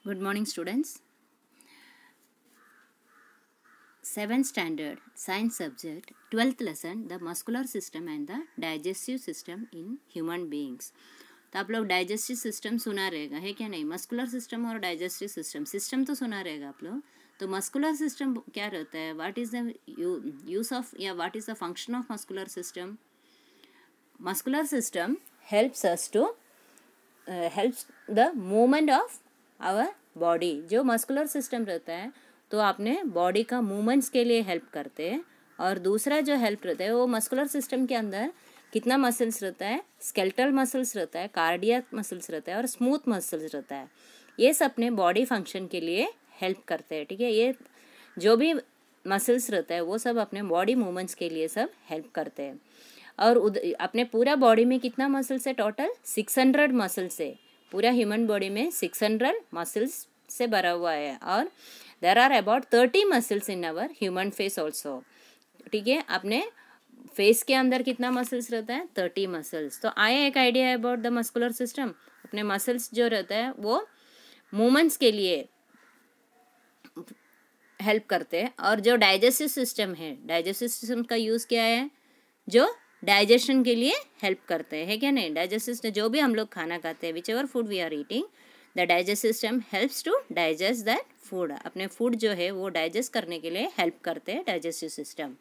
Good morning, students. 7th standard science subject 12th lesson the muscular system and the digestive system in human beings. तो आप लोग digestive system सुना रहेगा है क्या नहीं? मस्कुलर सिस्टम और डाइजेस्टिव सिस्टम तो सुना रहेगा आप लोग. तो मस्कुलर सिस्टम क्या रहता है? What is the use of या what is the function of muscular system? Muscular system helps us to helps the movement of our body. जो मस्कुलर सिस्टम रहता है तो आपने बॉडी का मूवमेंट्स के लिए हेल्प करते हैं. और दूसरा जो हेल्प रहता है वो मस्कुलर सिस्टम के अंदर कितना मसल्स रहता है? स्केलेटल मसल्स रहता है, कार्डियक मसल्स रहता है और स्मूथ मसल्स रहता है. ये सब अपने बॉडी फंक्शन के लिए हेल्प करते हैं. ठीक है, ये जो भी मसल्स रहता है वो सब अपने बॉडी मूवमेंट्स के लिए सब हेल्प करते हैं. और अपने पूरा बॉडी में कितना मसल्स है? टोटल 600 मसल्स है. पूरा ह्यूमन बॉडी में 600 मसल्स से भरा हुआ है. और there are about 30 muscles in our human face also. ठीक है, अपने फेस के अंदर कितना मसल्स रहता है? 30 मसल्स. तो आया एक idea about the muscular system. अपने मसल्स जो रहता है वो मूवमेंट्स के लिए हेल्प करते हैं. और जो डाइजेस्टिव सिस्टम है, डाइजेस्टिव सिस्टम का यूज़ क्या है? जो डाइजेशन के लिए हेल्प करते हैं, है क्या नहीं? डाइजेस्टिव जो भी हम लोग खाना खाते हैं, whichever food we are eating, the digestive system helps to digest that food. अपने फूड जो है वो डाइजेस्ट करने के लिए हेल्प करते हैं डाइजेस्टिव सिस्टम.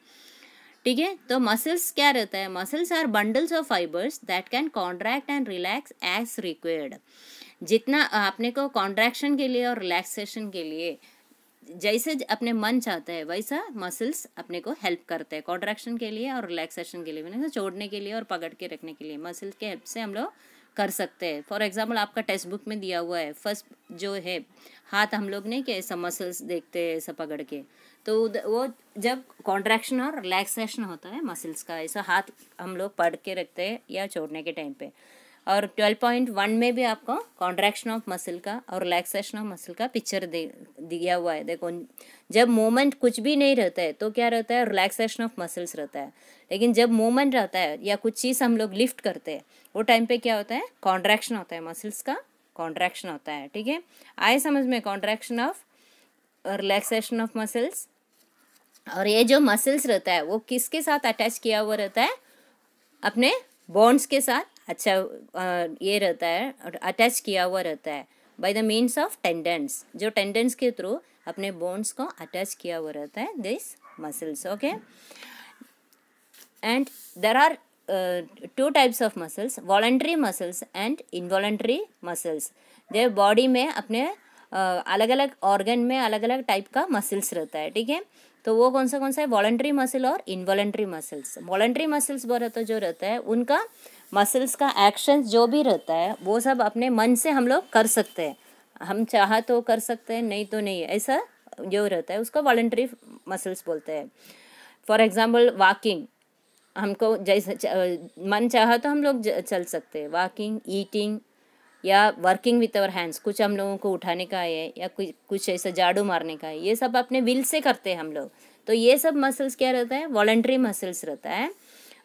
ठीक है, तो मसल्स क्या रहता है? Muscles are bundles of fibres that can contract and relax as required. जितना अपने को कॉन्ट्रैक्शन के लिए और रिलैक्सेशन के लिए जैसे अपने मन चाहता है वैसा मसल्स अपने को हेल्प करते हैं. कॉन्ट्रैक्शन के लिए और रिलैक्सेशन के लिए, मैंने छोड़ने के लिए और पकड़ के रखने के लिए मसल्स के हेल्प से हम लोग कर सकते हैं. फॉर एग्जांपल आपका टेक्स्ट बुक में दिया हुआ है फर्स्ट जो है हाथ हम लोग ने कि ऐसा मसल्स देखते हैं ऐसा पकड़ के. तो वो जब कॉन्ट्रैक्शन और रिलैक्सेशन होता है मसल्स का, ऐसा हाथ हम लोग पकड़ के रखते हैं या छोड़ने के टाइम पे. और 12.1 में भी आपको कॉन्ट्रैक्शन ऑफ मसल का और रिलैक्सेशन ऑफ मसल का पिक्चर दिया हुआ है. देखो, जब मूवमेंट कुछ भी नहीं रहता है तो क्या रहता है? रिलैक्सेशन ऑफ मसल्स रहता है. लेकिन जब मूवमेंट रहता है या कुछ चीज़ हम लोग लिफ्ट करते हैं वो टाइम पे क्या होता है? कॉन्ट्रैक्शन होता है, मसल्स का कॉन्ट्रैक्शन होता है. ठीक है, आए समझ में? Contraction of relaxation of muscles. और ये जो मसल्स रहता है वो किसके साथ अटैच किया हुआ रहता है? अपने बोन्स के साथ. अच्छा, ये रहता है अटैच किया हुआ रहता है by the means of tendons. जो टेंडन्स के थ्रू अपने बोन्स को अटैच किया हुआ रहता है this muscles. Okay, and there are two types of muscles, voluntary muscles and involuntary muscles. जो बॉडी में अपने अलग अलग ऑर्गन में अलग अलग टाइप का मसल्स रहता है. ठीक है, तो वो कौन सा है? वॉलंटरी मसल और इनवॉलंटरी मसल्स. वॉलंटरी मसल्स जो रहता है उनका मसल्स का एक्शन जो भी रहता है वो सब अपने मन से हम लोग कर सकते हैं. हम चाहा तो कर सकते हैं, नहीं तो नहीं. ऐसा जो रहता है उसको वॉलंटरी मसल्स बोलते हैं. फॉर एग्जाम्पल वॉकिंग, हमको जैसे मन चाहा तो हम लोग चल सकते हैं. वॉकिंग, ईटिंग या वर्किंग विथ अवर हैंड्स, कुछ हम लोगों को उठाने का है या कुछ ऐसा झाड़ू मारने का है, ये सब अपने विल से करते हैं हम लोग. तो ये सब मसल्स क्या रहता है? वॉलंटरी मसल्स रहता है.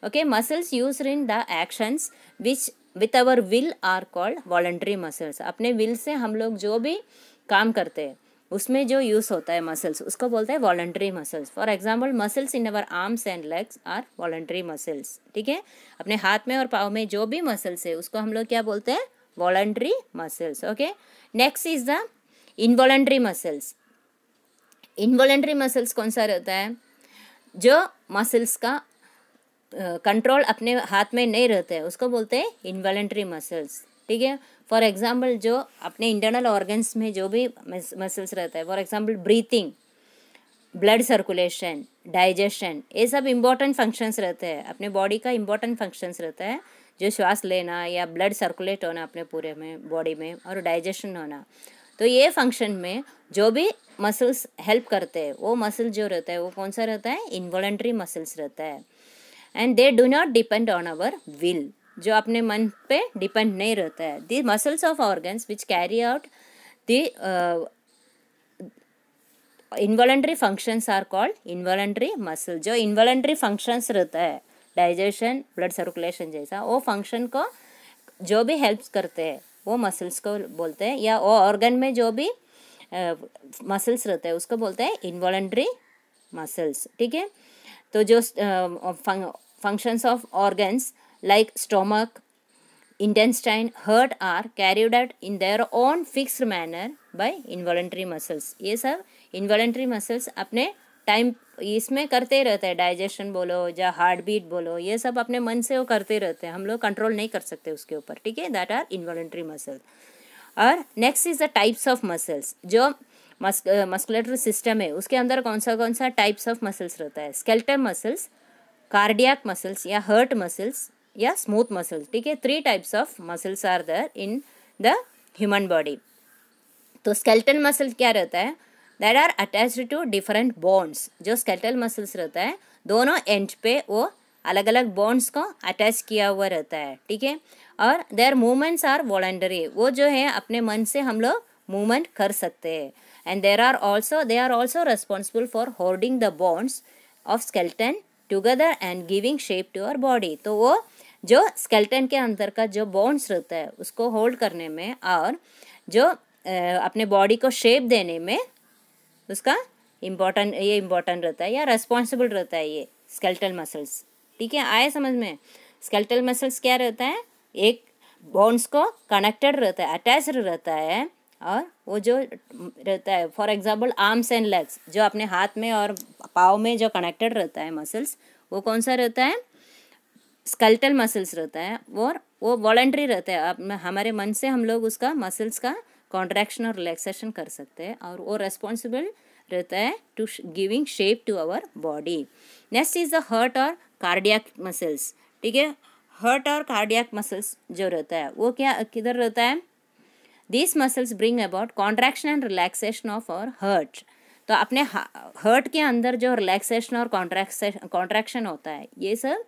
Okay, muscles used in the actions which with our will are called voluntary muscles. अपने विल से हम लोग जो भी काम करते हैं उसमें जो यूज़ होता है मसल्स उसको बोलते हैं voluntary muscles. For example muscles in our arms and legs are voluntary muscles. ठीक है, अपने हाथ में और पाँव में जो भी मसल्स है उसको हम लोग क्या बोलते हैं? Voluntary muscles. Okay, next is the involuntary muscles. Involuntary muscles कौन सा रहता है? जो मसल्स का कंट्रोल अपने हाथ में नहीं रहता है उसको बोलते हैं इनवॉलंटरी मसल्स. ठीक है, फॉर एग्जांपल जो अपने इंटरनल ऑर्गन्स में जो भी मसल्स रहता है, for example breathing, blood circulation, digestion, ये सब इम्पोर्टेंट फंक्शंस रहते हैं. अपने बॉडी का इम्पोर्टेंट फंक्शंस रहता है जो श्वास लेना या ब्लड सर्कुलेट होना अपने पूरे में बॉडी में और डाइजेशन होना. तो ये फंक्शन में जो भी मसल्स हेल्प करते हैं वो मसल जो रहता है वो कौन सा रहता है? इनवॉलंटरी मसल्स रहता है. And they do not depend on our will, जो अपने मन पे डिपेंड नहीं रहता है. The muscles of organs which carry out the involuntary functions are called involuntary muscle. जो इनवॉलंटरी फंक्शंस रहता है डाइजेशन, ब्लड सर्कुलेशन जैसा, वो फंक्शन को जो भी हेल्प करते हैं वो मसल्स को बोलते हैं. या वो ऑर्गन में जो भी मसल्स रहता है उसको बोलते हैं इनवॉलेंट्री मसल्स, ठीक है। तो जो functions of organs like stomach, intestine, heart are carried out in their own fixed manner by involuntary muscles. ये सब involuntary muscles अपने टाइम इसमें करते रहते हैं, डाइजेशन बोलो या हार्ट बीट बोलो, ये सब अपने मन से वो करते रहते हैं, हम लोग कंट्रोल नहीं कर सकते उसके ऊपर, ठीक है। That are involuntary muscles. और next is the types of muscles. जो मस्कुलेटरी सिस्टम है उसके अंदर कौन सा टाइप्स ऑफ मसल्स रहता है? स्केलेटल मसल्स, कार्डियक मसल्स या हर्ट मसल्स या स्मूथ मसल्स, ठीक है। 3 types of muscles are there in the human body. तो स्केलेटल मसल क्या रहता है? That are attached to different bones. जो स्केलेटल मसल्स रहता है दोनों एंड पे वो अलग अलग बोन्स को अटैच किया हुआ रहता है, ठीक है। और देयर मूवमेंट्स आर वॉलंटरी, वो जो है अपने मन से हम लोग मूवमेंट कर सकते हैं। And they are also responsible for holding the bones of skeleton together and giving shape to our body. तो वो जो स्केलेटन के अंदर का जो बोन्स रहता है उसको होल्ड करने में और जो अपने बॉडी को शेप देने में उसका इम्पोर्टेंट रहता है या रेस्पॉन्सिबल रहता है ये स्केलेटल मसल्स, ठीक है। आए समझ में? स्केलेटल मसल्स क्या रहता है? एक बोन्स को कनेक्टेड रहता है, अटैच्ड रहता है। और वो जो रहता है for example arms and legs, जो अपने हाथ में और पाँव में जो कनेक्टेड रहता है मसल्स, वो कौन सा रहता है? स्केलेटल मसल्स रहता है। और वो वॉलंटरी रहता है, अब हमारे मन से हम लोग उसका मसल्स का कॉन्ट्रैक्शन और रिलैक्सेशन कर सकते हैं। और वो रेस्पॉन्सिबल रहता है to giving shape to our body. Next is the heart और कार्डियक मसल्स, ठीक है। हर्ट और कार्डियक मसल्स जो रहता है वो किधर रहता है? These muscles bring about contraction and relaxation of our heart. तो अपने हर्ट के अंदर जो रिलैक्सेशन और कॉन्ट्रैक्शन होता है ये सब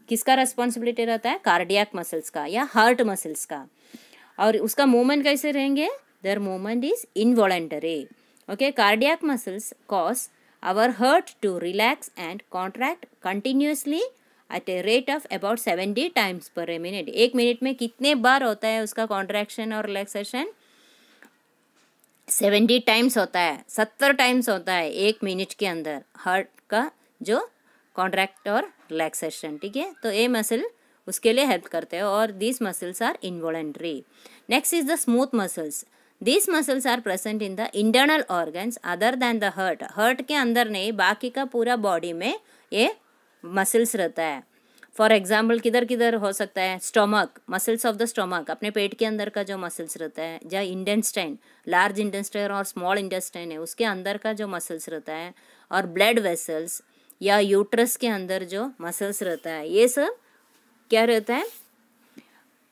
किसका रेस्पॉन्सिबिलिटी रहता है? कार्डियक मसल्स का या हार्ट मसल्स का। और उसका मूवमेंट कैसे रहेंगे? Their movement is involuntary, okay. Cardiac muscles cause our heart to relax and contract continuously at a rate of about 70 times per minute. 1 minute में कितने बार होता है उसका कॉन्ट्रैक्शन और रिलैक्सेशन? 70 टाइम्स होता है, 70 टाइम्स होता है 1 मिनट के अंदर हार्ट का जो कॉन्ट्रैक्ट और रिलैक्सेशन, ठीक है। तो ये मसल उसके लिए हेल्प करते हैं और these muscles are involuntary. Next is the smooth muscles. These muscles are present in the internal organs other than the heart. Heart के अंदर नहीं, बाकी का पूरा बॉडी में ये मसल्स रहता है। फॉर एग्जाम्पल किधर किधर हो सकता है? Stomach, muscles of the stomach, अपने पेट के अंदर का जो मसल्स रहता है, या इंटेस्टाइन, लार्ज इंटेस्टाइन और स्मॉल इंटेस्टाइन है उसके अंदर का जो मसल्स रहता है। और ब्लड वेसल्स या यूट्रस के अंदर जो मसल्स रहता है, ये सब क्या रहता है?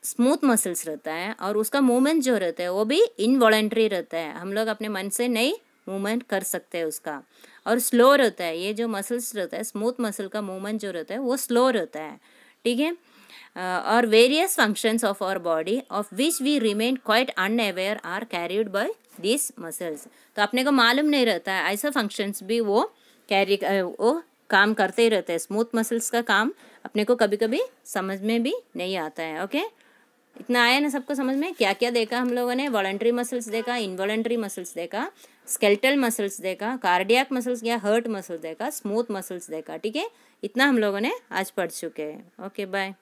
स्मूथ मसल्स रहता है। और उसका मूवमेंट जो रहता है वो भी इनवॉलेंट्री रहता है, हम लोग अपने मन से नहीं मूवमेंट कर सकते हैं उसका। और स्लो रहता है, ये जो मसल्स रहता है स्मूथ मसल का मूवमेंट जो रहता है वो स्लो रहता है, ठीक है। और various functions of our body of which we remain quite unaware are carried by this muscles. तो अपने को मालूम नहीं रहता है, ऐसा फंक्शंस भी वो वो काम करते ही रहते हैं। स्मूथ मसल्स का काम अपने को कभी कभी समझ में भी नहीं आता है, ओके। इतना आया ना सबको समझ में? क्या क्या देखा हम लोगों ने? वॉलंटरी मसल्स देखा, इनवॉलंटरी मसल्स देखा, स्केलेटल मसल्स देखा, कार्डियक मसल्स या हर्ट मसल्स देखा, स्मूथ मसल्स देखा, ठीक है। इतना हम लोगों ने आज पढ़ चुके हैं। Okay, bye.